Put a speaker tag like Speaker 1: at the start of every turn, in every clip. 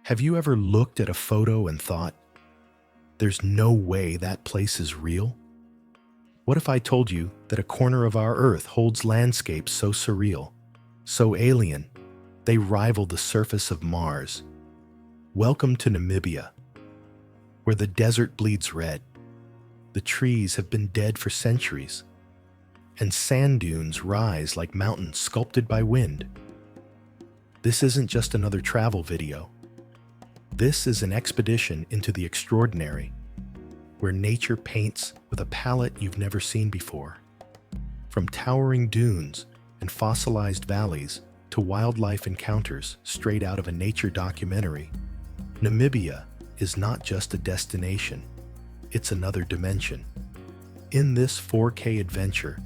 Speaker 1: Have you ever looked at a photo and thought, there's no way that place is real? What if I told you that a corner of our Earth holds landscapes so surreal, so alien, they rival the surface of Mars? Welcome to Namibia, where the desert bleeds red, the trees have been dead for centuries, and sand dunes rise like mountains sculpted by wind. This isn't just another travel video. This is an expedition into the extraordinary, where nature paints with a palette you've never seen before. From towering dunes and fossilized valleys to wildlife encounters straight out of a nature documentary, Namibia is not just a destination, it's another dimension. In this 4K adventure,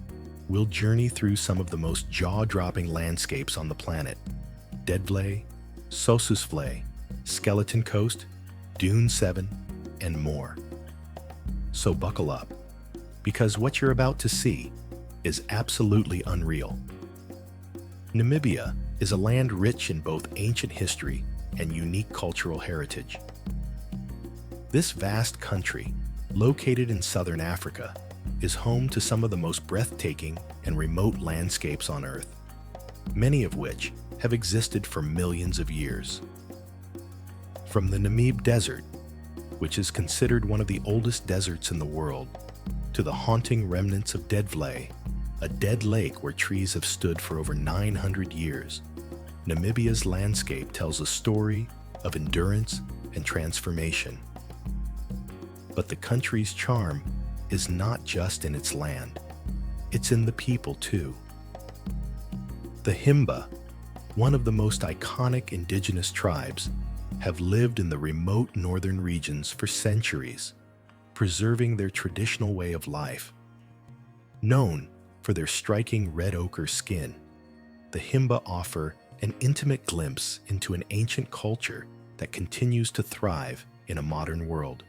Speaker 1: we'll journey through some of the most jaw-dropping landscapes on the planet: Deadvlei, Sossusvlei, Skeleton Coast, Dune 7, and more. So buckle up, because what you're about to see is absolutely unreal. Namibia is a land rich in both ancient history and unique cultural heritage. This vast country, located in southern Africa, is home to some of the most breathtaking and remote landscapes on Earth, many of which have existed for millions of years. From the Namib Desert, which is considered one of the oldest deserts in the world, to the haunting remnants of Deadvlei, a dead lake where trees have stood for over 900 years, Namibia's landscape tells a story of endurance and transformation. But the country's charm is not just in its land, it's in the people too. The Himba, one of the most iconic indigenous tribes, have lived in the remote northern regions for centuries, preserving their traditional way of life. Known for their striking red ochre skin, the Himba offer an intimate glimpse into an ancient culture that continues to thrive in a modern world.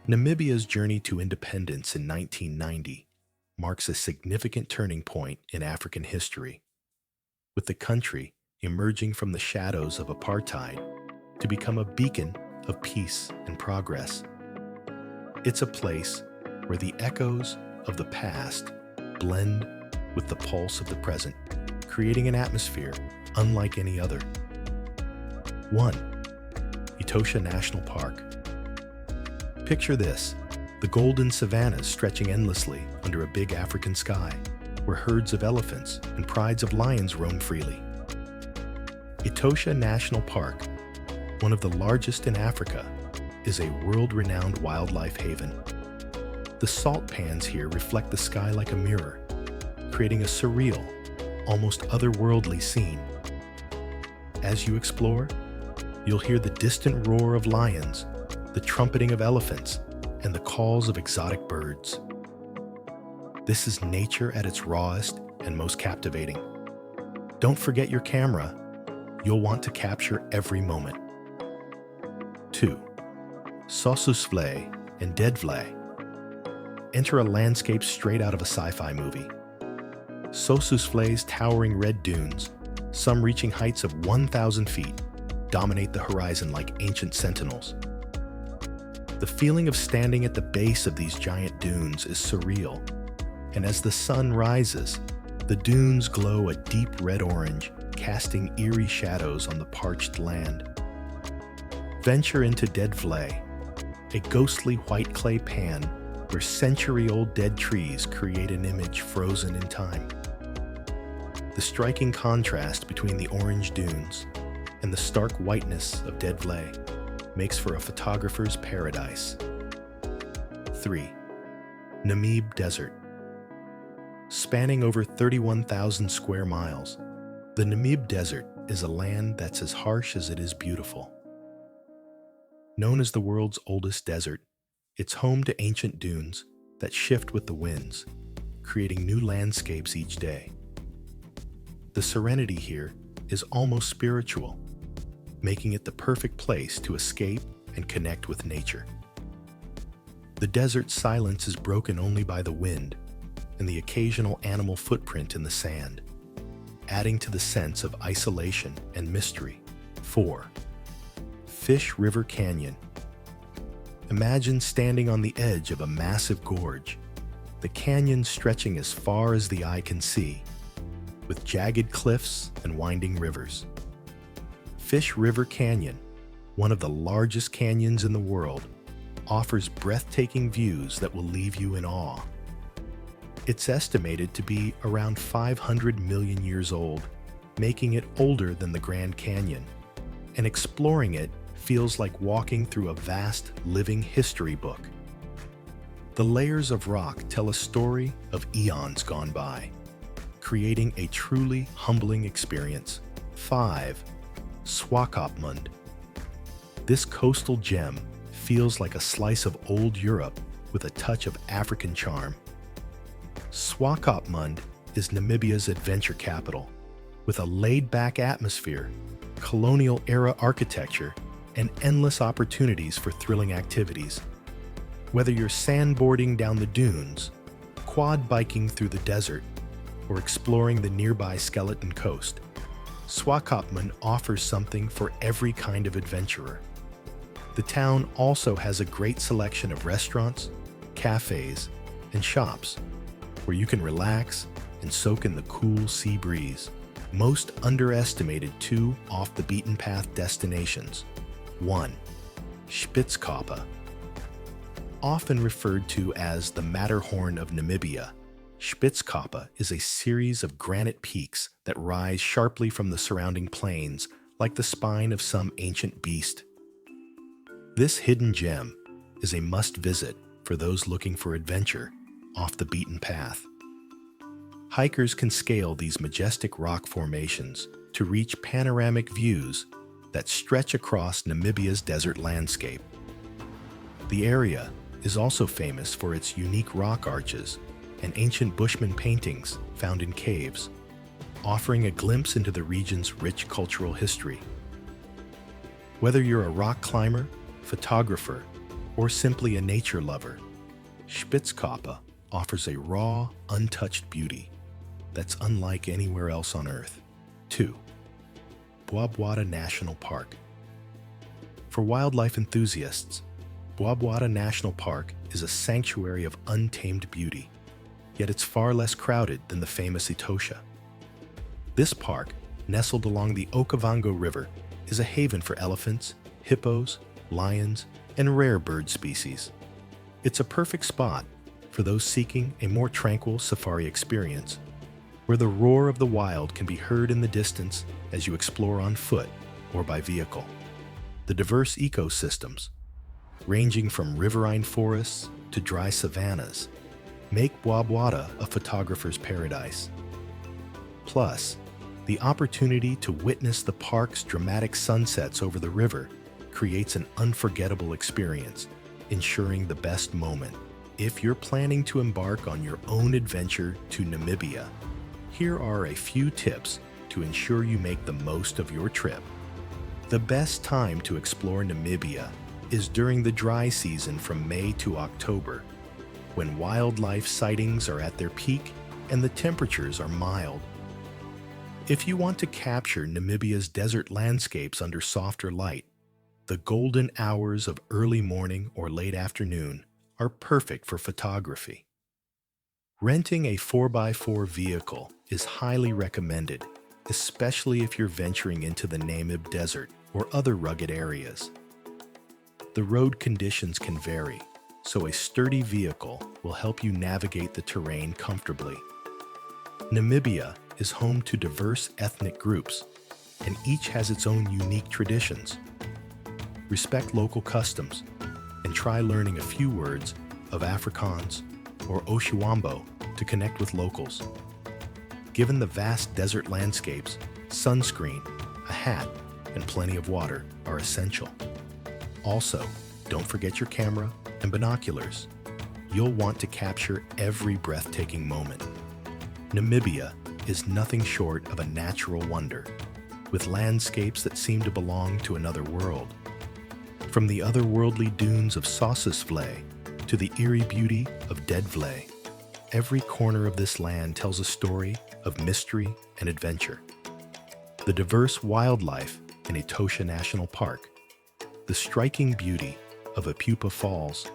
Speaker 1: Namibia's journey to independence in 1990 marks a significant turning point in African history, with the country emerging from the shadows of apartheid to become a beacon of peace and progress. It's a place where the echoes of the past blend with the pulse of the present, creating an atmosphere unlike any other. 1. Etosha National Park. Picture this: the golden savannas stretching endlessly under a big African sky, where herds of elephants and prides of lions roam freely. Etosha National Park, one of the largest in Africa, is a world-renowned wildlife haven. The salt pans here reflect the sky like a mirror, creating a surreal, almost otherworldly scene. As you explore, you'll hear the distant roar of lions, the trumpeting of elephants, and the calls of exotic birds. This is nature at its rawest and most captivating. Don't forget your camera. You'll want to capture every moment. 2. Sossusvlei Deadvlei. Enter a landscape straight out of a sci-fi movie. Sossusvlei's towering red dunes, some reaching heights of 1,000 feet, dominate the horizon like ancient sentinels. The feeling of standing at the base of these giant dunes is surreal, and as the sun rises, the dunes glow a deep red-orange, casting eerie shadows on the parched land. Venture into Deadvlei, a ghostly white clay pan where century-old dead trees create an image frozen in time. The striking contrast between the orange dunes and the stark whiteness of Deadvlei makes for a photographer's paradise. 3. Namib Desert. Spanning over 31,000 square miles, the Namib Desert is a land that's as harsh as it is beautiful. Known as the world's oldest desert, it's home to ancient dunes that shift with the winds, creating new landscapes each day. The serenity here is almost spiritual, making it the perfect place to escape and connect with nature. The desert's silence is broken only by the wind and the occasional animal footprint in the sand, adding to the sense of isolation and mystery. 4. Fish River Canyon. Imagine standing on the edge of a massive gorge, the canyon stretching as far as the eye can see, with jagged cliffs and winding rivers. Fish River Canyon, one of the largest canyons in the world, offers breathtaking views that will leave you in awe. It's estimated to be around 500 million years old, making it older than the Grand Canyon, and exploring it feels like walking through a vast living history book. The layers of rock tell a story of eons gone by, creating a truly humbling experience. 5. Swakopmund. This coastal gem feels like a slice of old Europe with a touch of African charm. Swakopmund is Namibia's adventure capital, with a laid-back atmosphere, colonial-era architecture, and endless opportunities for thrilling activities. Whether you're sandboarding down the dunes, quad biking through the desert, or exploring the nearby Skeleton Coast, Swakopmund offers something for every kind of adventurer. The town also has a great selection of restaurants, cafes, and shops where you can relax and soak in the cool sea breeze. Most underestimated two off-the-beaten-path destinations. 1. Spitzkoppe. Often referred to as the Matterhorn of Namibia, Spitzkoppe is a series of granite peaks that rise sharply from the surrounding plains like the spine of some ancient beast. This hidden gem is a must-visit for those looking for adventure off the beaten path. Hikers can scale these majestic rock formations to reach panoramic views that stretch across Namibia's desert landscape. The area is also famous for its unique rock arches and ancient Bushman paintings found in caves, offering a glimpse into the region's rich cultural history. Whether you're a rock climber, photographer, or simply a nature lover, Spitzkoppe offers a raw, untouched beauty that's unlike anywhere else on Earth. 2. Etosha National Park. For wildlife enthusiasts, Etosha National Park is a sanctuary of untamed beauty, yet it's far less crowded than the famous Etosha. This park, nestled along the Okavango River, is a haven for elephants, hippos, lions, and rare bird species. It's a perfect spot for those seeking a more tranquil safari experience, where the roar of the wild can be heard in the distance as you explore on foot or by vehicle. The diverse ecosystems, ranging from riverine forests to dry savannas, make Etosha a photographer's paradise. Plus, the opportunity to witness the park's dramatic sunsets over the river creates an unforgettable experience, ensuring the best moment. If you're planning to embark on your own adventure to Namibia, here are a few tips to ensure you make the most of your trip. The best time to explore Namibia is during the dry season from May to October, when wildlife sightings are at their peak and the temperatures are mild. If you want to capture Namibia's desert landscapes under softer light, the golden hours of early morning or late afternoon are perfect for photography. Renting a 4x4 vehicle is highly recommended, especially if you're venturing into the Namib Desert or other rugged areas. The road conditions can vary, so a sturdy vehicle will help you navigate the terrain comfortably. Namibia is home to diverse ethnic groups, and each has its own unique traditions. Respect local customs and try learning a few words of Afrikaans or Oshiwambo to connect with locals. Given the vast desert landscapes, sunscreen, a hat, and plenty of water are essential. Also, don't forget your camera and binoculars. You'll want to capture every breathtaking moment. Namibia is nothing short of a natural wonder, with landscapes that seem to belong to another world. From the otherworldly dunes of Sossusvlei to the eerie beauty of Deadvlei, every corner of this land tells a story of mystery and adventure. The diverse wildlife in Etosha National Park, The striking beauty of Apupa Falls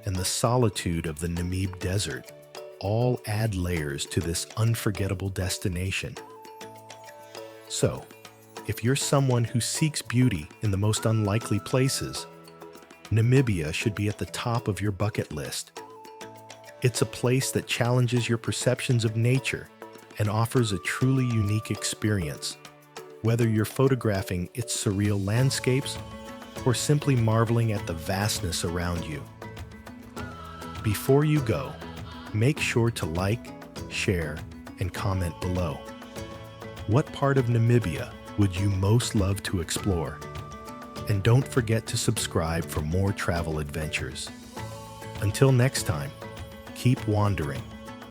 Speaker 1: and the solitude of the Namib Desert all add layers to this unforgettable destination. So, if you're someone who seeks beauty in the most unlikely places, Namibia should be at the top of your bucket list. It's a place that challenges your perceptions of nature and offers a truly unique experience, whether you're photographing its surreal landscapes or simply marveling at the vastness around you. Before you go, make sure to like, share, and comment below. What part of Namibia would you most love to explore? And don't forget to subscribe for more travel adventures. Until next time, keep wandering